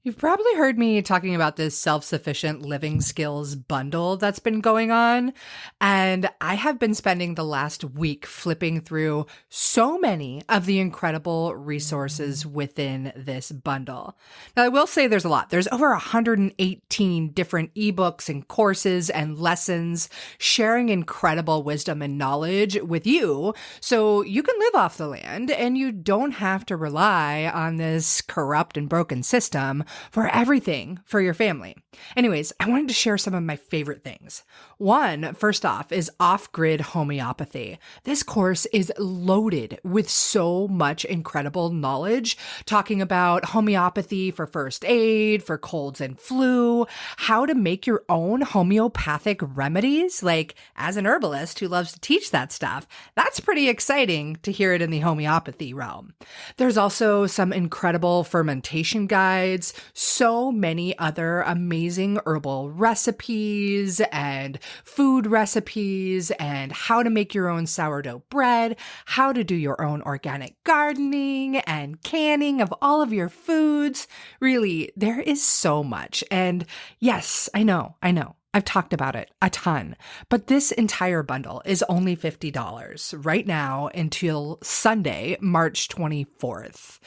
You've probably heard me talking about this self-sufficient living skills bundle that's been going on. And I have been spending the last week flipping through so many of the incredible resources within this bundle. Now, I will say there's a lot. There's over 118 different ebooks and courses and lessons sharing incredible wisdom and knowledge with you so you can live off the land and you don't have to rely on this corrupt and broken system for everything for your family. Anyways, I wanted to share some of my favorite things. One, first off, is off-grid homeopathy. This course is loaded with so much incredible knowledge, talking about homeopathy for first aid, for colds and flu, how to make your own homeopathic remedies. Like, as an herbalist who loves to teach that stuff, that's pretty exciting to hear it in the homeopathy realm. There's also some incredible fermentation guides, so many other amazing herbal recipes and food recipes, and how to make your own sourdough bread, how to do your own organic gardening and canning of all of your foods. Really, there is so much. And yes, I know. I've talked about it a ton, but this entire bundle is only $50 right now until Sunday, March 24th.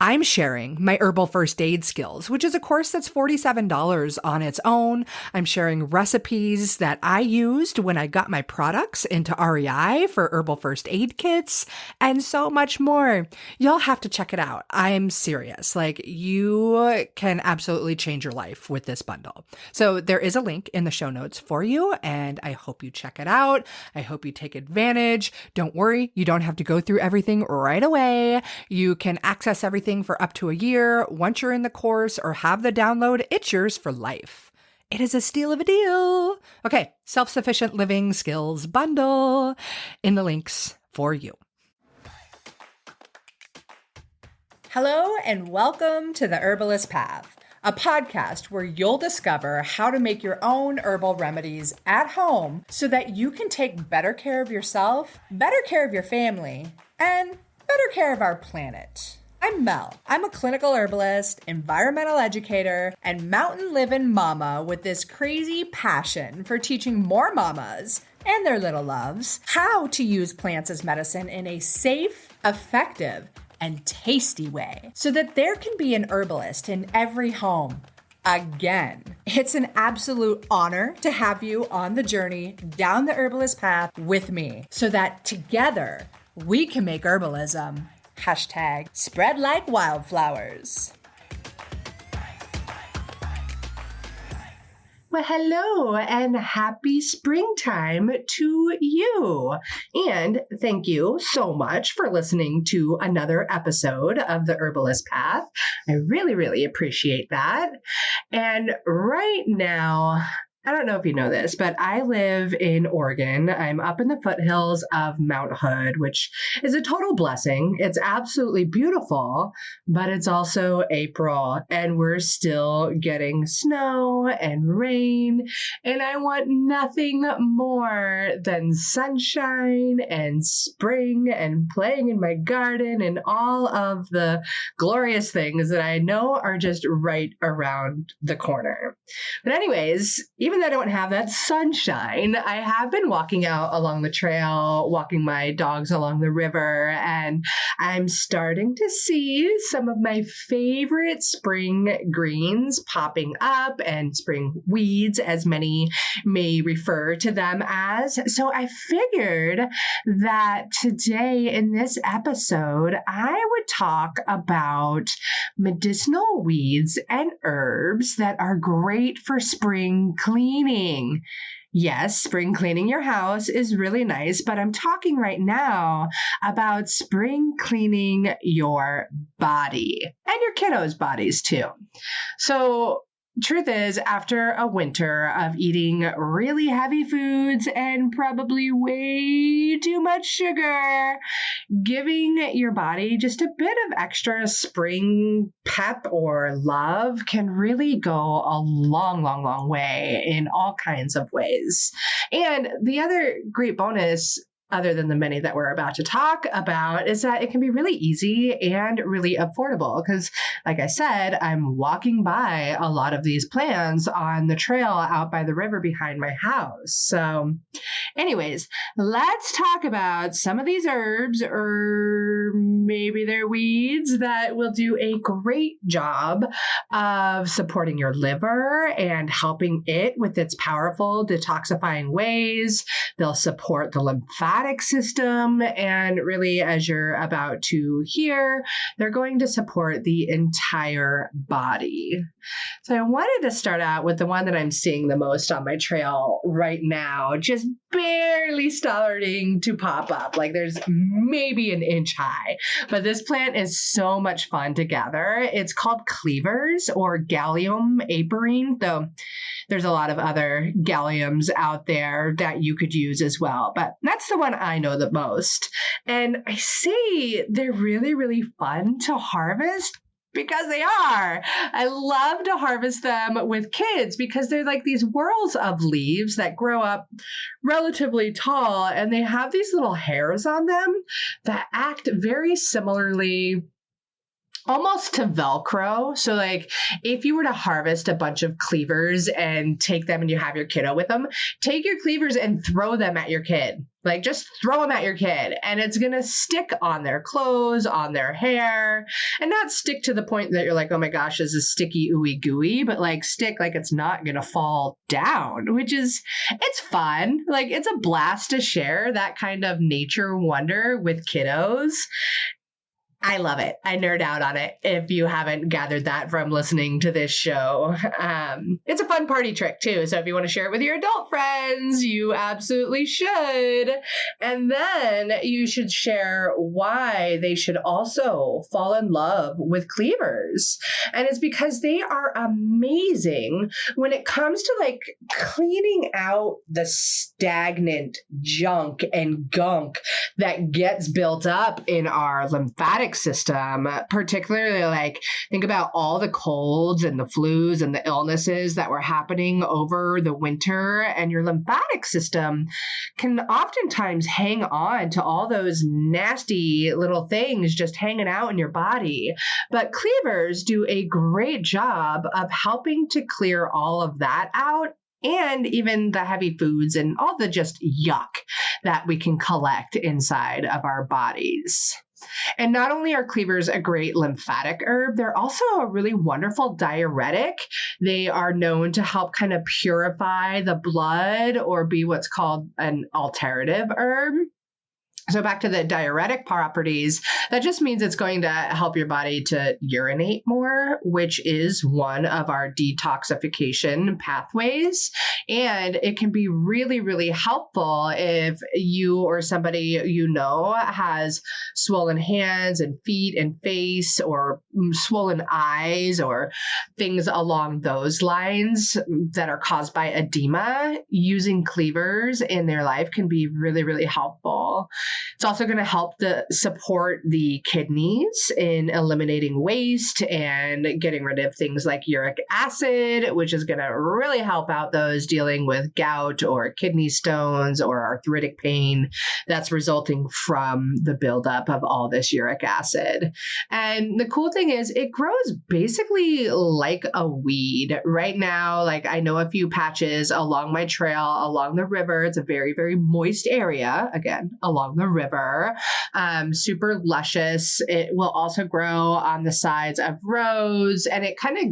I'm sharing my herbal first aid skills, which is a course that's $47 on its own. I'm sharing recipes that I used when I got my products into REI for herbal first aid kits and so much more. You'll have to check it out. I'm serious. Like, you can absolutely change your life with this bundle. So there is a link in the show notes for you, and I hope you check it out. I hope you take advantage. Don't worry, you don't have to go through everything right away. You can access everything for up to a year. Once you're in the course or have the download, it's yours for life. It is a steal of a deal. Okay, self-sufficient living skills bundle in the links for you. Hello and welcome to the Herbalist Path, a podcast where you'll discover how to make your own herbal remedies at home so that you can take better care of yourself, better care of your family, and better care of our planet. I'm Mel. I'm a clinical herbalist, environmental educator, and mountain living mama with this crazy passion for teaching more mamas and their little loves how to use plants as medicine in a safe, effective, and tasty way so that there can be an herbalist in every home. Again, it's an absolute honor to have you on the journey down the herbalist path with me so that together we can make herbalism #spread like wildflowers. Well, hello and happy springtime to you. And thank you so much for listening to another episode of the Herbalist Path. I really, really appreciate that. And right now, I don't know if you know this, but I live in Oregon. I'm up in the foothills of Mount Hood, which is a total blessing. It's absolutely beautiful, but it's also April and we're still getting snow and rain. And I want nothing more than sunshine and spring and playing in my garden and all of the glorious things that I know are just right around the corner. But anyways, even though I don't have that sunshine, I have been walking out along the trail, walking my dogs along the river, and I'm starting to see some of my favorite spring greens popping up and spring weeds, as many may refer to them as. So I figured that today in this episode, I would talk about medicinal weeds and herbs that are great for spring cleaning. Yes, spring cleaning your house is really nice, but I'm talking right now about spring cleaning your body and your kiddos' bodies too. So truth is, after a winter of eating really heavy foods and probably way too much sugar, giving your body just a bit of extra spring pep or love can really go a long, long, long way in all kinds of ways. And the other great bonus other than the many that we're about to talk about, is that it can be really easy and really affordable. Because, like I said, I'm walking by a lot of these plants on the trail out by the river behind my house. So, anyways, let's talk about some of these herbs, or maybe they're weeds, that will do a great job of supporting your liver and helping it with its powerful detoxifying ways. They'll support the lymphatic system, and really, as you're about to hear, they're going to support the entire body. So I wanted to start out with the one that I'm seeing the most on my trail right now, just barely starting to pop up. Like there's maybe an inch high, but this plant is so much fun to gather. It's called Cleavers, or Gallium aperine, though there's a lot of other galliums out there that you could use as well, but that's the one I know the most. And I say they're really, really fun to harvest because they are. I love to harvest them with kids because they're like these whorls of leaves that grow up relatively tall, and they have these little hairs on them that act very similarly almost to Velcro. So like if you were to harvest a bunch of cleavers and take them and you have your kiddo with them, take your cleavers and throw them at your kid. Like just throw them at your kid, and it's going to stick on their clothes, on their hair, and not stick to the point that you're like, oh my gosh, this is sticky, ooey gooey, but like stick like it's not going to fall down, which is, it's fun. Like it's a blast to share that kind of nature wonder with kiddos. I love it. I nerd out on it. If you haven't gathered that from listening to this show, it's a fun party trick too. So if you want to share it with your adult friends, you absolutely should. And then you should share why they should also fall in love with cleavers. And it's because they are amazing when it comes to like cleaning out the stagnant junk and gunk that gets built up in our lymphatic system, particularly like think about all the colds and the flus and the illnesses that were happening over the winter, and your lymphatic system can oftentimes hang on to all those nasty little things just hanging out in your body. But cleavers do a great job of helping to clear all of that out, and even the heavy foods and all the just yuck that we can collect inside of our bodies. And not only are cleavers a great lymphatic herb, they're also a really wonderful diuretic. They are known to help kind of purify the blood or be what's called an alterative herb. So back to the diuretic properties, that just means it's going to help your body to urinate more, which is one of our detoxification pathways. And it can be really, really helpful if you or somebody you know has swollen hands and feet and face, or swollen eyes, or things along those lines that are caused by edema. Using cleavers in their life can be really, really helpful. It's also going to help to support the kidneys in eliminating waste and getting rid of things like uric acid, which is going to really help out those dealing with gout or kidney stones or arthritic pain that's resulting from the buildup of all this uric acid. And the cool thing is it grows basically like a weed. Right now, like I know a few patches along my trail, along the river. It's a very, very moist area, again, along the river, super luscious. It will also grow on the sides of roads, and it kind of,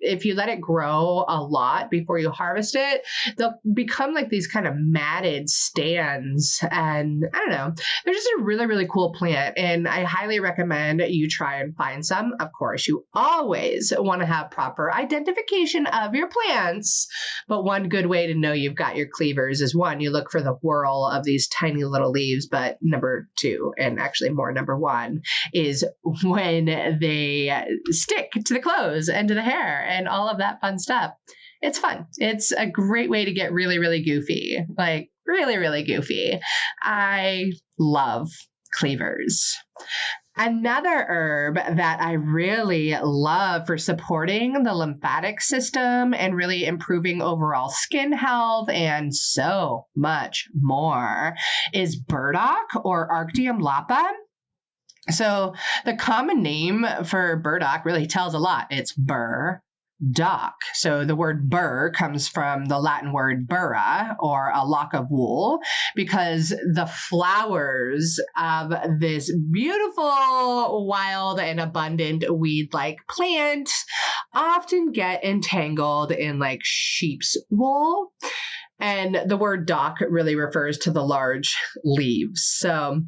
if you let it grow a lot before you harvest it, they'll become like these kind of matted stands. And I don't know, they're just a really, really cool plant. And I highly recommend you try and find some. Of course, you always want to have proper identification of your plants. But one good way to know you've got your cleavers is, one, you look for the whorl of these tiny little leaves. But number two, and actually more number one, is when they stick to the clothes and to the hair and all of that fun stuff. It's fun. It's a great way to get really, really goofy, like really, really goofy. I love cleavers. Another herb that I really love for supporting the lymphatic system and really improving overall skin health and so much more is burdock or Arctium lapa. So the common name for burdock really tells a lot. It's Burdock. So the word burr comes from the Latin word burra, or a lock of wool, because the flowers of this beautiful, wild, and abundant weed-like plant often get entangled in like sheep's wool. And the word dock really refers to the large leaves. So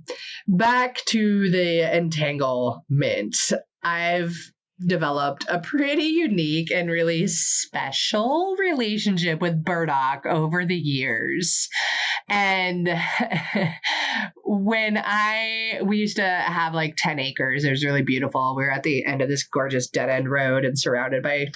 back to the entanglement. I've developed a pretty unique and really special relationship with burdock over the years. And we used to have like 10 acres. It was really beautiful. We were at the end of this gorgeous dead end road and surrounded by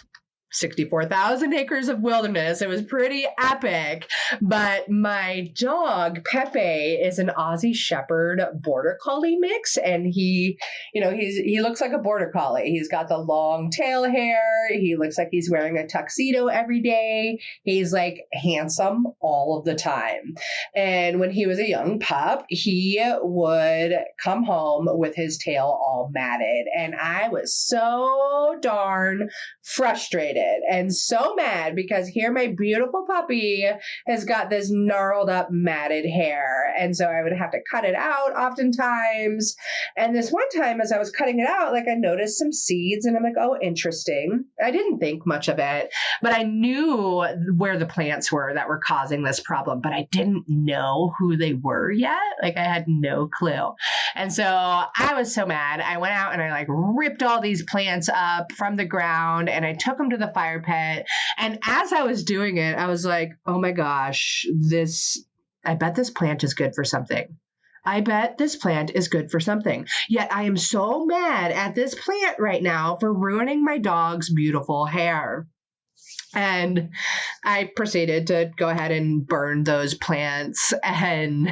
64,000 acres of wilderness. It was pretty epic. But my dog, Pepe, is an Aussie Shepherd Border Collie mix. And he looks like a Border Collie. He's got the long tail hair. He looks like he's wearing a tuxedo every day. He's like handsome all of the time. And when he was a young pup, he would come home with his tail all matted. And I was so darn frustrated and so mad because here my beautiful puppy has got this gnarled up matted hair. And so I would have to cut it out oftentimes. And this one time as I was cutting it out, like I noticed some seeds and I'm like, oh, interesting. I didn't think much of it, but I knew where the plants were that were causing this problem, but I didn't know who they were yet. Like I had no clue. And so I was so mad. I went out and I like ripped all these plants up from the ground and I took them to the fire pit. And as I was doing it, I was like, oh my gosh, I bet this plant is good for something. I bet this plant is good for something. Yet I am so mad at this plant right now for ruining my dog's beautiful hair. And I proceeded to go ahead and burn those plants. And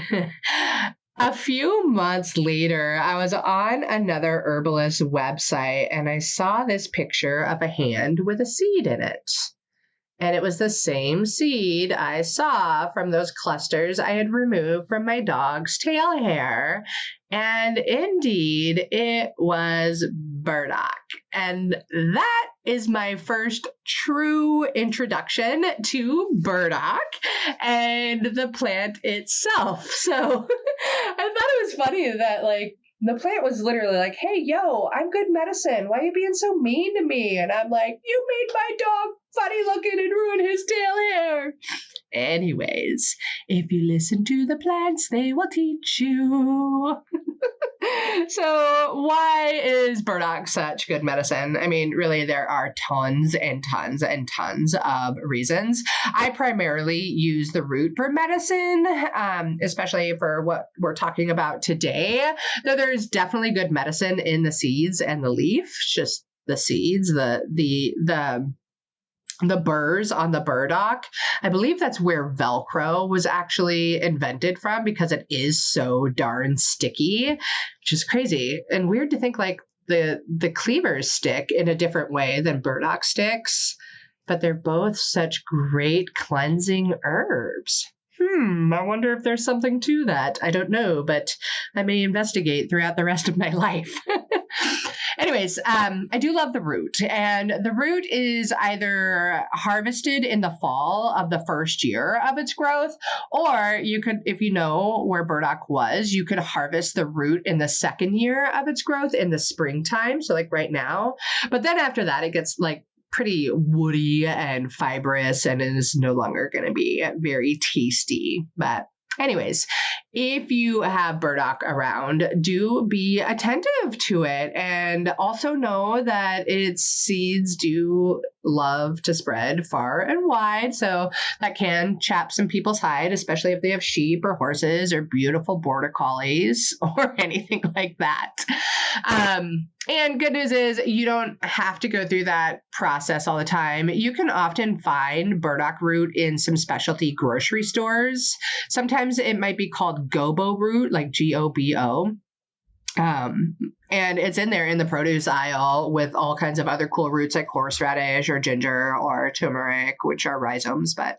a few months later, I was on another herbalist website and I saw this picture of a hand with a seed in it. And it was the same seed I saw from those clusters I had removed from my dog's tail hair. And indeed, it was burdock. And that is my first true introduction to burdock and the plant itself. So I thought it was funny that like the plant was literally like, hey, yo, I'm good medicine. Why are you being so mean to me? And I'm like, you made my dog funny looking and ruined his tail hair. Anyways, if you listen to the plants, they will teach you. So why is burdock such good medicine? I mean, really, there are tons and tons and tons of reasons. I primarily use the root for medicine, especially for what we're talking about today. Though there's definitely good medicine in the seeds and the leaf, just the seeds, the burrs on the burdock. I believe that's where Velcro was actually invented from because it is so darn sticky, which is crazy and weird to think like the Cleavers stick in a different way than burdock sticks, but they're both such great cleansing herbs. I wonder if there's something to that. I don't know, but I may investigate throughout the rest of my life. Anyways, I do love the root, and the root is either harvested in the fall of the first year of its growth, or you could, if you know where burdock was, you could harvest the root in the second year of its growth in the springtime. So like right now, but then after that, it gets like pretty woody and fibrous and is no longer going to be very tasty. But anyways, if you have burdock around, do be attentive to it and also know that its seeds do love to spread far and wide. So that can chap some people's hide, especially if they have sheep or horses or beautiful border collies or anything like that. And good news is you don't have to go through that process all the time. You can often find burdock root in some specialty grocery stores. Sometimes it might be called gobo root, like Gobo. And it's in there in the produce aisle with all kinds of other cool roots like horseradish or ginger or turmeric, which are rhizomes, but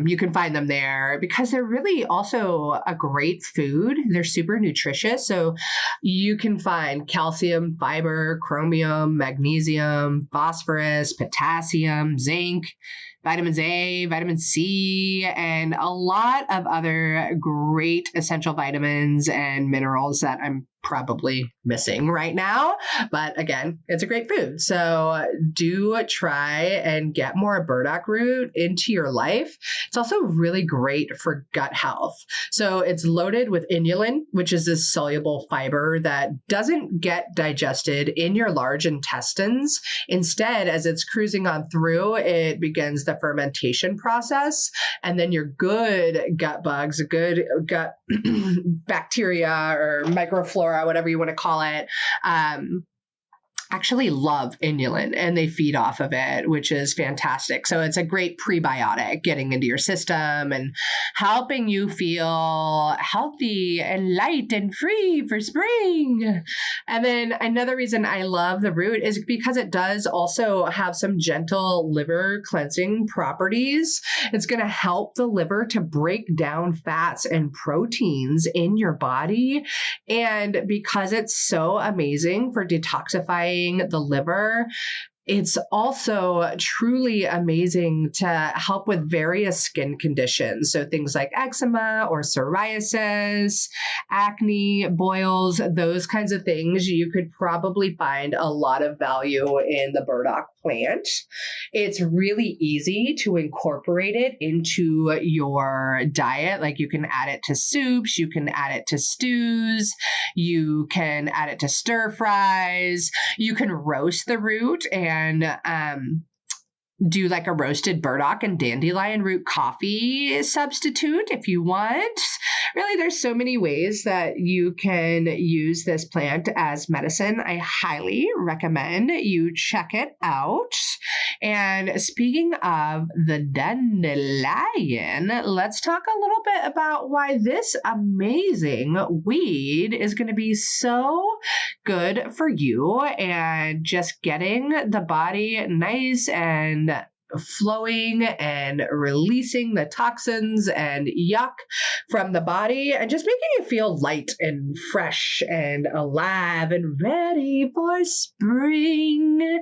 you can find them there because they're really also a great food. They're super nutritious. So you can find calcium, fiber, chromium, magnesium, phosphorus, potassium, zinc, vitamins A, vitamin C, and a lot of other great essential vitamins and minerals that I'm probably missing right now. But again, it's a great food. So do try and get more burdock root into your life. It's also really great for gut health. So it's loaded with inulin, which is this soluble fiber that doesn't get digested in your large intestines. Instead, as it's cruising on through, it begins the fermentation process. And then your good gut bugs, good gut bacteria or microflora, whatever you want to call it, actually love inulin and they feed off of it, which is fantastic. So it's a great prebiotic getting into your system and helping you feel healthy and light and free for spring. And then another reason I love the root is because it does also have some gentle liver cleansing properties. It's going to help the liver to break down fats and proteins in your body. And because it's so amazing for detoxifying the liver, it's also truly amazing to help with various skin conditions. So things like eczema or psoriasis, acne, boils, those kinds of things, you could probably find a lot of value in the burdock plant. It's really easy to incorporate it into your diet. Like you can add it to soups, you can add it to stews, you can add it to stir fries, you can roast the root and do like a roasted burdock and dandelion root coffee substitute if you want. Really, there's so many ways that you can use this plant as medicine. I highly recommend you check it out. And speaking of the dandelion, let's talk a little bit about why this amazing weed is going to be so good for you and just getting the body nice and flowing and releasing the toxins and yuck from the body and just making you feel light and fresh and alive and ready for spring.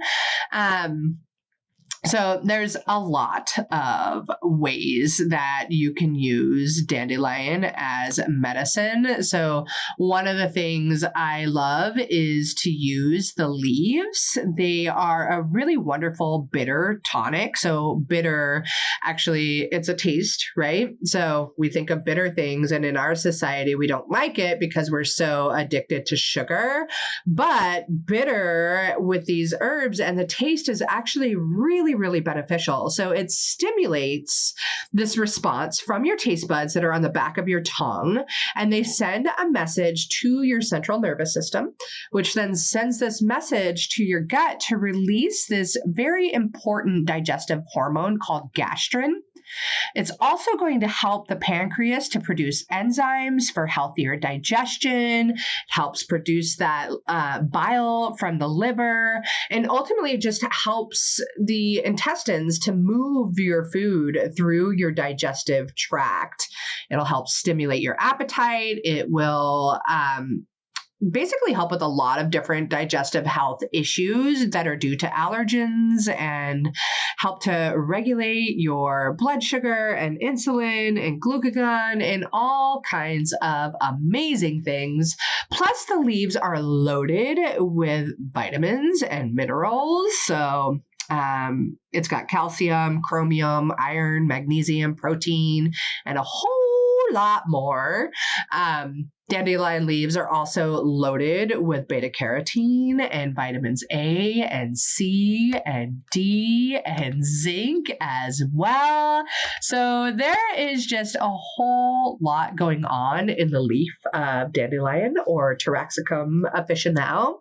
So there's a lot of ways that you can use dandelion as medicine. So one of the things I love is to use the leaves. They are a really wonderful bitter tonic. So bitter, actually, it's a taste, right? So we think of bitter things, and in our society, we don't like it because we're so addicted to sugar. But bitter with these herbs and the taste is actually really beneficial. So it stimulates this response from your taste buds that are on the back of your tongue, and they send a message to your central nervous system, which then sends this message to your gut to release this very important digestive hormone called gastrin. It's also going to help the pancreas to produce enzymes for healthier digestion, helps produce that bile from the liver, and ultimately it just helps the intestines to move your food through your digestive tract. It'll help stimulate your appetite. It will basically help with a lot of different digestive health issues that are due to allergens and help to regulate your blood sugar and insulin and glucagon and all kinds of amazing things. Plus, the leaves are loaded with vitamins and minerals. So it's got calcium, chromium, iron, magnesium, protein, and a whole lot more. Dandelion leaves are also loaded with beta carotene and vitamins A and C and D and zinc as well. So there is just a whole lot going on in the leaf of dandelion or Taraxacum officinale.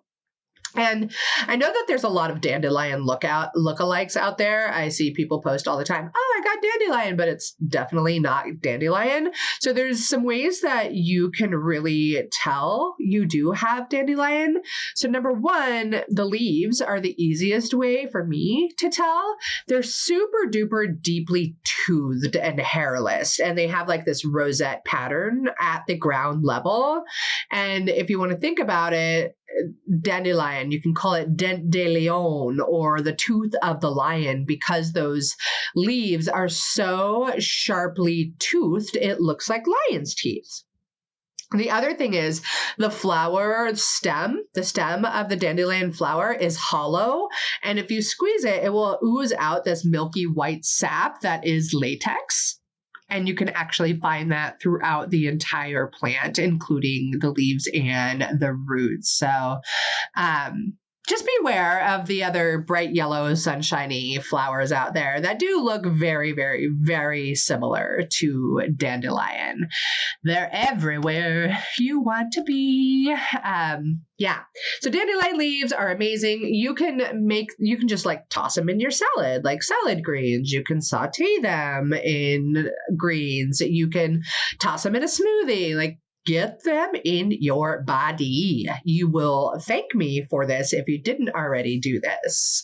And I know that there's a lot of dandelion lookalikes out there. I see people post all the time, oh, I got dandelion, but it's definitely not dandelion. So there's some ways that you can really tell you do have dandelion. So number one, the leaves are the easiest way for me to tell. They're super duper deeply toothed and hairless, and they have like this rosette pattern at the ground level. And if you want to think about it, dandelion, you can call it Dandelion or the tooth of the lion, because those leaves are so sharply toothed, it looks like lion's teeth. The other thing is the flower stem, the stem of the dandelion flower is hollow. And if you squeeze it, it will ooze out this milky white sap that is latex. And you can actually find that throughout the entire plant, including the leaves and the roots. So just beware of the other bright yellow, sunshiny flowers out there that do look very, very, very similar to dandelion. They're everywhere you want to be. Yeah. So dandelion leaves are amazing. You can just like toss them in your salad, like salad greens. You can saute them in greens. You can toss them in a smoothie, like get them in your body. You will thank me for this if you didn't already do this.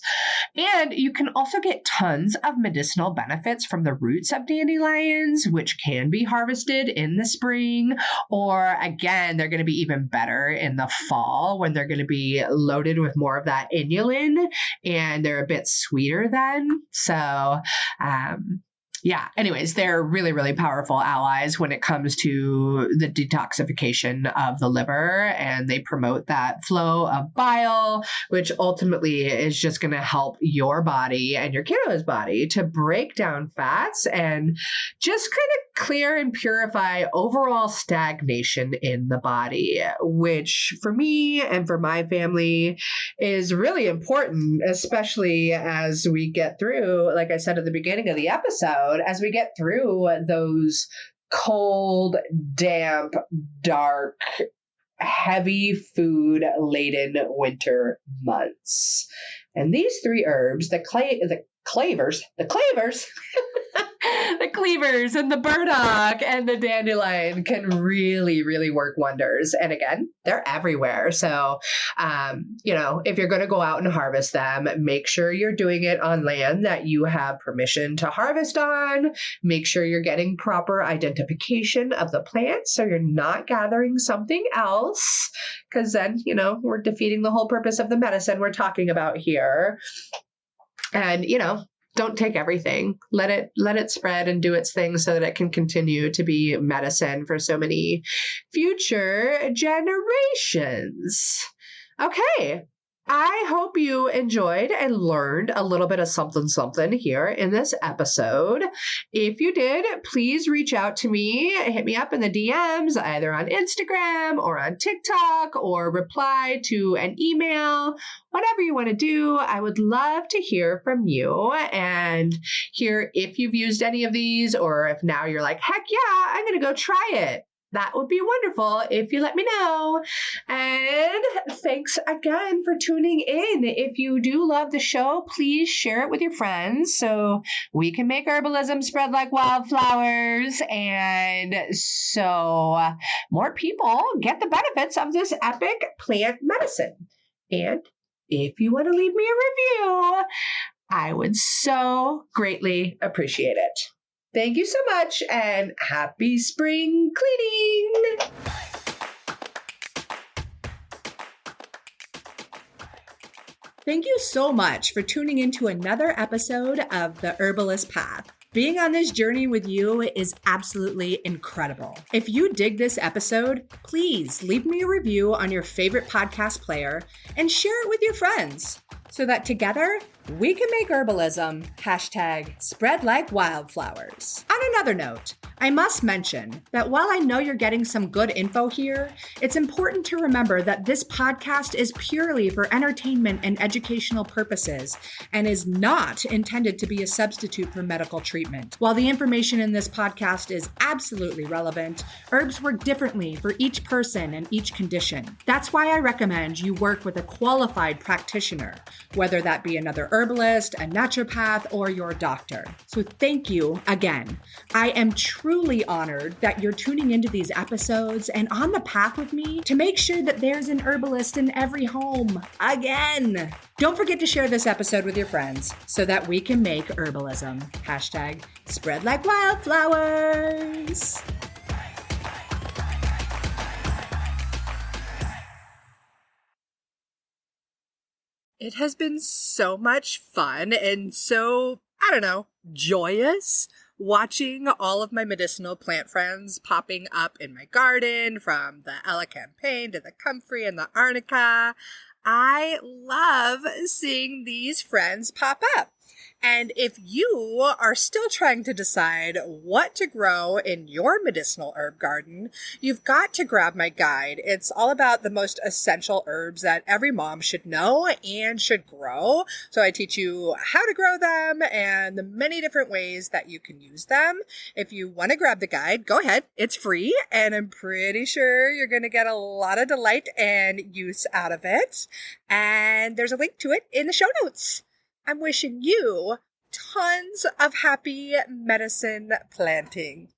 And you can also get tons of medicinal benefits from the roots of dandelions, which can be harvested in the spring, or again, they're going to be even better in the fall when they're going to be loaded with more of that inulin and they're a bit sweeter then. So, yeah, anyways, they're really, really powerful allies when it comes to the detoxification of the liver, and they promote that flow of bile, which ultimately is just going to help your body and your kiddo's body to break down fats and just kind of clear and purify overall stagnation in the body, which for me and for my family is really important, especially as we get through, like I said at the beginning of the episode, as we get through those cold, damp, dark, heavy food laden winter months. And these three herbs, the Cleavers, the Cleavers and the Burdock and the Dandelion can really, really work wonders. And again, they're everywhere. So, if you're going to go out and harvest them, make sure you're doing it on land that you have permission to harvest on. Make sure you're getting proper identification of the plant so you're not gathering something else, because then, we're defeating the whole purpose of the medicine we're talking about here. And, don't take everything. Let it spread and do its thing so that it can continue to be medicine for so many future generations. Okay. I hope you enjoyed and learned a little bit of something here in this episode. If you did, please reach out to me. Hit me up in the DMs, either on Instagram or on TikTok, or reply to an email. Whatever you want to do, I would love to hear from you and hear if you've used any of these, or if now you're like, heck yeah, I'm going to go try it. That would be wonderful if you let me know. And thanks again for tuning in. If you do love the show, please share it with your friends so we can make herbalism spread like wildflowers, and so more people get the benefits of this epic plant medicine. And if you want to leave me a review, I would so greatly appreciate it. Thank you so much, and happy spring cleaning! Thank you so much for tuning into another episode of The Herbalist Path. Being on this journey with you is absolutely incredible. If you dig this episode, please leave me a review on your favorite podcast player and share it with your friends. so that together we can make herbalism #spread like wildflowers. On another note, I must mention that while I know you're getting some good info here, it's important to remember that this podcast is purely for entertainment and educational purposes and is not intended to be a substitute for medical treatment. While the information in this podcast is absolutely relevant, herbs work differently for each person and each condition. That's why I recommend you work with a qualified practitioner, whether that be another herbalist, a naturopath, or your doctor. So thank you again. I am truly honored that you're tuning into these episodes and on the path with me to make sure that there's an herbalist in every home again. Don't forget to share this episode with your friends so that we can make herbalism #spread like wildflowers. It has been so much fun and so, joyous watching all of my medicinal plant friends popping up in my garden, from the Ella Campaign to the Comfrey and the Arnica. I love seeing these friends pop up. And if you are still trying to decide what to grow in your medicinal herb garden, you've got to grab my guide. It's all about the most essential herbs that every mom should know and should grow. So I teach you how to grow them and the many different ways that you can use them. If you want to grab the guide, go ahead. It's free, and I'm pretty sure you're going to get a lot of delight and use out of it. And there's a link to it in the show notes. I'm wishing you tons of happy medicine planting.